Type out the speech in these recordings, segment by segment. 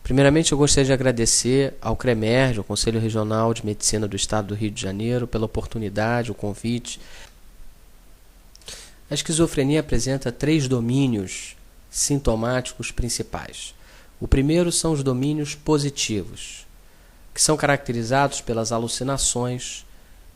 Primeiramente, eu gostaria de agradecer ao CREMERG, o Conselho Regional de Medicina do Estado do Rio de Janeiro, pela oportunidade, o convite. A esquizofrenia apresenta 3 domínios sintomáticos principais. O primeiro são os domínios positivos, que são caracterizados pelas alucinações,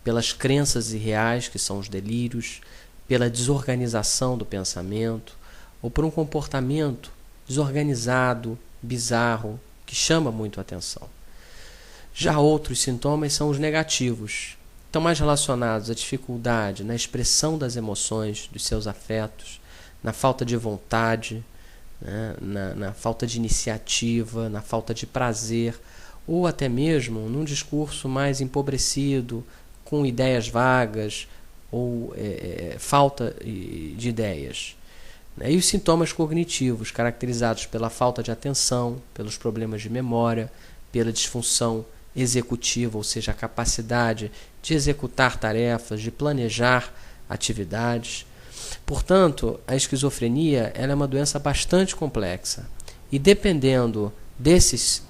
pelas crenças irreais, que são os delírios, pela desorganização do pensamento, ou por um comportamento desorganizado, bizarro, que chama muito a atenção. Já outros sintomas são os negativos, estão mais relacionados à dificuldade na expressão das emoções, dos seus afetos, na falta de vontade, né, na falta de iniciativa, na falta de prazer, ou até mesmo num discurso mais empobrecido, com ideias vagas, ou falta de ideias. E os sintomas cognitivos, caracterizados pela falta de atenção, pelos problemas de memória, pela disfunção executiva, ou seja, a capacidade de executar tarefas, de planejar atividades. Portanto, a esquizofrenia ela é uma doença bastante complexa. E dependendo desses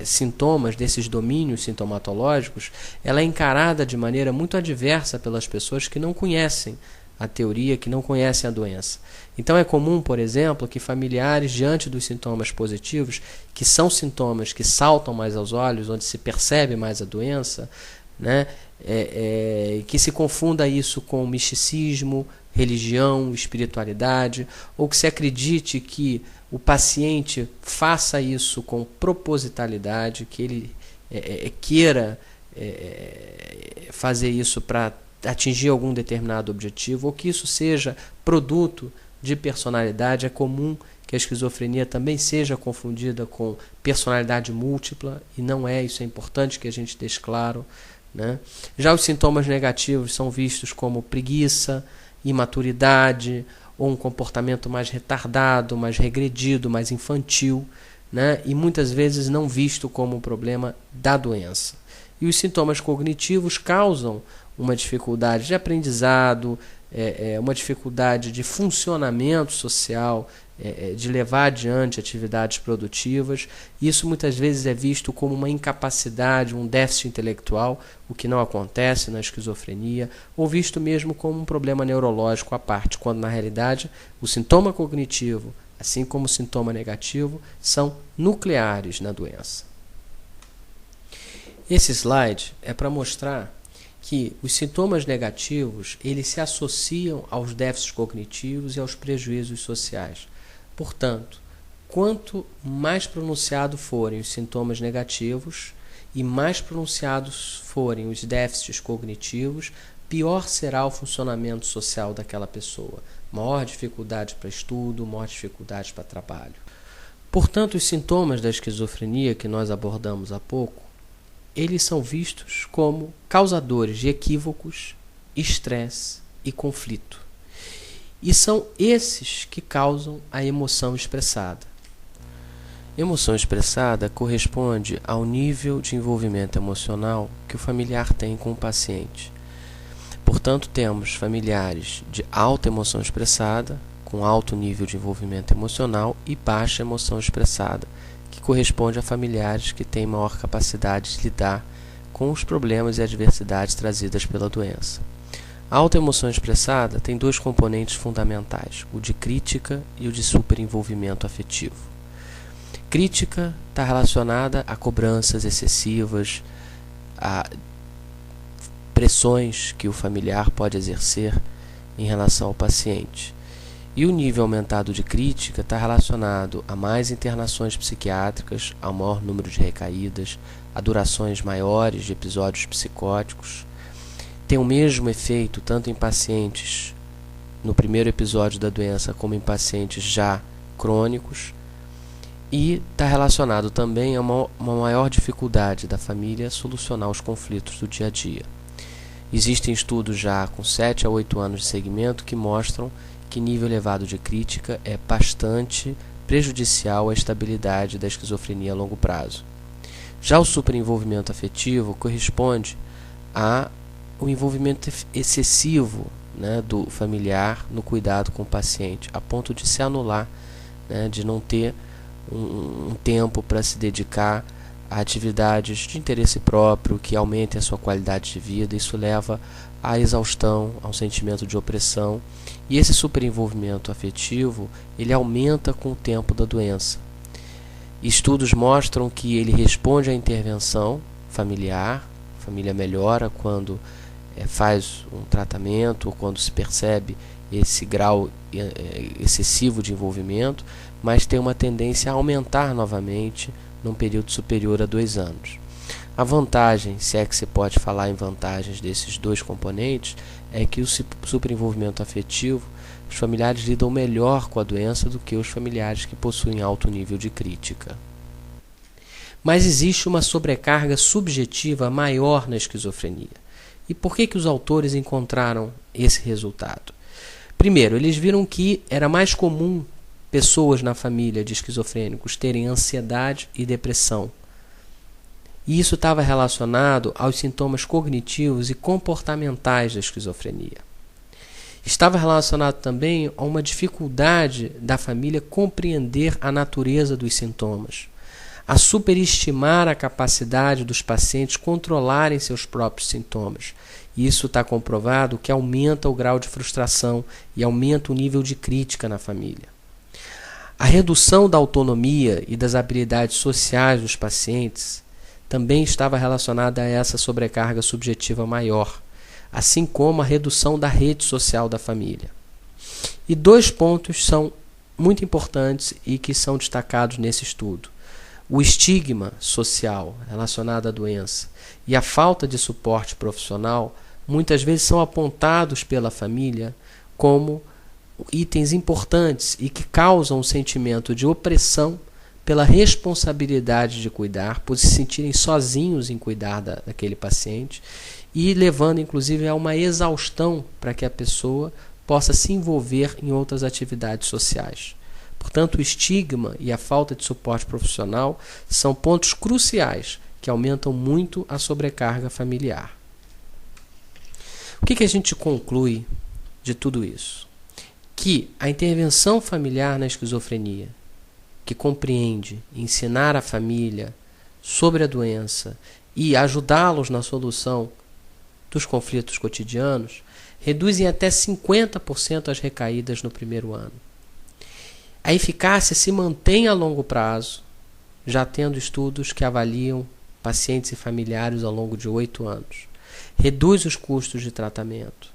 sintomas, desses domínios sintomatológicos, ela é encarada de maneira muito adversa pelas pessoas que não conhecem a teoria, que não conhecem a doença. Então é comum, por exemplo, que familiares, diante dos sintomas positivos, que são sintomas que saltam mais aos olhos, onde se percebe mais a doença, né, que se confunda isso com misticismo, religião, espiritualidade, ou que se acredite que o paciente faça isso com propositalidade, que ele queira fazer isso para atingir algum determinado objetivo, ou que isso seja produto de personalidade. É comum que a esquizofrenia também seja confundida com personalidade múltipla, e não é, isso é importante que a gente deixe claro, né? Já os sintomas negativos são vistos como preguiça, imaturidade, ou um comportamento mais retardado, mais regredido, mais infantil, né? E muitas vezes não visto como um problema da doença. E os sintomas cognitivos causam uma dificuldade de aprendizado, uma dificuldade de funcionamento social, de levar adiante atividades produtivas. Isso muitas vezes é visto como uma incapacidade, um déficit intelectual, o que não acontece na esquizofrenia, ou visto mesmo como um problema neurológico à parte, quando na realidade o sintoma cognitivo, assim como o sintoma negativo, são nucleares na doença. Esse slide é para mostrar que os sintomas negativos eles se associam aos déficits cognitivos e aos prejuízos sociais. Portanto, quanto mais pronunciados forem os sintomas negativos e mais pronunciados forem os déficits cognitivos, pior será o funcionamento social daquela pessoa. Maior dificuldade para estudo, maior dificuldade para trabalho. Portanto, os sintomas da esquizofrenia que nós abordamos há pouco, eles são vistos como causadores de equívocos, estresse e conflito. E são esses que causam a emoção expressada. Emoção expressada corresponde ao nível de envolvimento emocional que o familiar tem com o paciente. Portanto, temos familiares de alta emoção expressada, com alto nível de envolvimento emocional, e baixa emoção expressada, que corresponde a familiares que têm maior capacidade de lidar com os problemas e adversidades trazidas pela doença. A alta emoção expressada tem 2 componentes fundamentais, o de crítica e o de superenvolvimento afetivo. Crítica está relacionada a cobranças excessivas, a pressões que o familiar pode exercer em relação ao paciente. E o nível aumentado de crítica está relacionado a mais internações psiquiátricas, ao maior número de recaídas, a durações maiores de episódios psicóticos. Tem o mesmo efeito tanto em pacientes no primeiro episódio da doença como em pacientes já crônicos. E está relacionado também a uma maior dificuldade da família solucionar os conflitos do dia a dia. Existem estudos já com 7 a 8 anos de segmento que mostram que nível elevado de crítica é bastante prejudicial à estabilidade da esquizofrenia a longo prazo. Já o superenvolvimento afetivo corresponde ao envolvimento excessivo, né, do familiar no cuidado com o paciente, a ponto de se anular, né, de não ter um tempo para se dedicar a atividades de interesse próprio que aumentem a sua qualidade de vida. Isso leva à exaustão, a um sentimento de opressão, e esse superenvolvimento afetivo ele aumenta com o tempo da doença. Estudos mostram que ele responde à intervenção familiar, a família melhora quando faz um tratamento ou quando se percebe esse grau excessivo de envolvimento, mas tem uma tendência a aumentar novamente num período superior a 2 anos. A vantagem, se é que se pode falar em vantagens desses dois componentes, é que o superenvolvimento afetivo, os familiares lidam melhor com a doença do que os familiares que possuem alto nível de crítica. Mas existe uma sobrecarga subjetiva maior na esquizofrenia. E por que os autores encontraram esse resultado? Primeiro, eles viram que era mais comum pessoas na família de esquizofrênicos terem ansiedade e depressão. E isso estava relacionado aos sintomas cognitivos e comportamentais da esquizofrenia. Estava relacionado também a uma dificuldade da família compreender a natureza dos sintomas, a superestimar a capacidade dos pacientes controlarem seus próprios sintomas. E isso está comprovado que aumenta o grau de frustração e aumenta o nível de crítica na família. A redução da autonomia e das habilidades sociais dos pacientes também estava relacionada a essa sobrecarga subjetiva maior, assim como a redução da rede social da família. E 2 pontos são muito importantes e que são destacados nesse estudo. O estigma social relacionado à doença e a falta de suporte profissional muitas vezes são apontados pela família como itens importantes e que causam um sentimento de opressão pela responsabilidade de cuidar, por se sentirem sozinhos em cuidar daquele paciente e levando inclusive a uma exaustão para que a pessoa possa se envolver em outras atividades sociais. Portanto, o estigma e a falta de suporte profissional são pontos cruciais que aumentam muito a sobrecarga familiar. O que a gente conclui de tudo isso? Que a intervenção familiar na esquizofrenia, que compreende ensinar a família sobre a doença e ajudá-los na solução dos conflitos cotidianos, reduz em até 50% as recaídas no primeiro ano. A eficácia se mantém a longo prazo, já tendo estudos que avaliam pacientes e familiares ao longo de 8 anos. Reduz os custos de tratamento.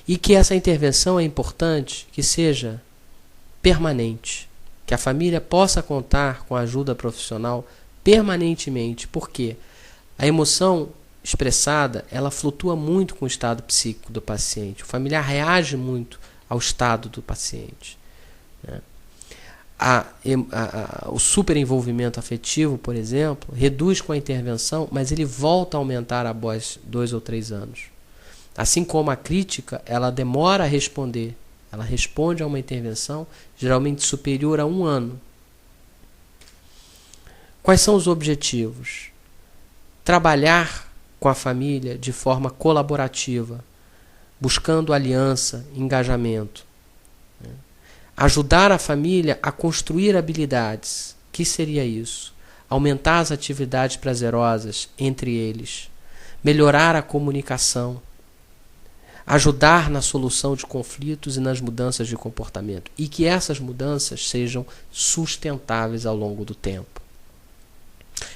E que essa intervenção é importante que seja permanente, que a família possa contar com a ajuda profissional permanentemente, porque a emoção expressada ela flutua muito com o estado psíquico do paciente. O familiar reage muito ao estado do paciente, né? O superenvolvimento afetivo, por exemplo, reduz com a intervenção, mas ele volta a aumentar após 2 ou 3 anos. Assim como a crítica, ela demora a responder. Ela responde a uma intervenção geralmente superior a 1 ano. Quais são os objetivos? Trabalhar com a família de forma colaborativa, buscando aliança, engajamento. Ajudar a família a construir habilidades. O que seria isso? Aumentar as atividades prazerosas entre eles. Melhorar a comunicação. Ajudar na solução de conflitos e nas mudanças de comportamento. E que essas mudanças sejam sustentáveis ao longo do tempo.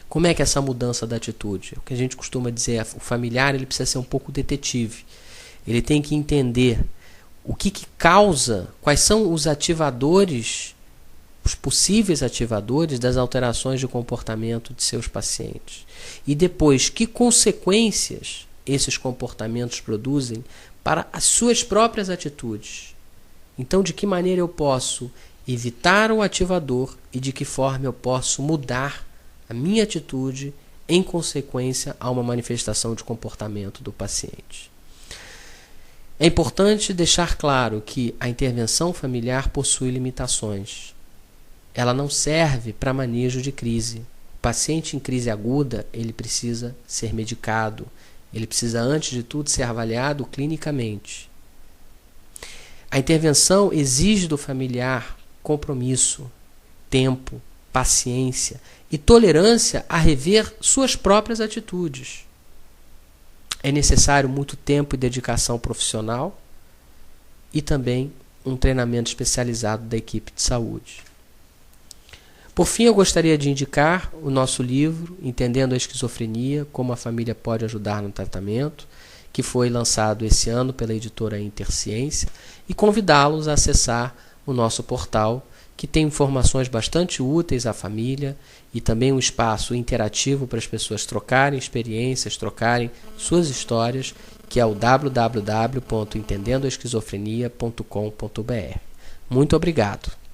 Como é que é essa mudança da atitude? O que a gente costuma dizer, o familiar ele precisa ser um pouco detetive. Ele tem que entender o que causa, quais são os ativadores, os possíveis ativadores das alterações de comportamento de seus pacientes. E depois, que consequências esses comportamentos produzem para as suas próprias atitudes. Então, de que maneira eu posso evitar o ativador e de que forma eu posso mudar a minha atitude em consequência a uma manifestação de comportamento do paciente. É importante deixar claro que a intervenção familiar possui limitações. Ela não serve para manejo de crise. O paciente em crise aguda, ele precisa ser medicado. Ele precisa, antes de tudo, ser avaliado clinicamente. A intervenção exige do familiar compromisso, tempo, paciência e tolerância a rever suas próprias atitudes. É necessário muito tempo e dedicação profissional e também um treinamento especializado da equipe de saúde. Por fim, eu gostaria de indicar o nosso livro Entendendo a Esquizofrenia, Como a Família Pode Ajudar no Tratamento, que foi lançado esse ano pela editora Interciência, e convidá-los a acessar o nosso portal, que tem informações bastante úteis à família e também um espaço interativo para as pessoas trocarem experiências, trocarem suas histórias, que é o www.entendendoaesquizofrenia.com.br. Muito obrigado.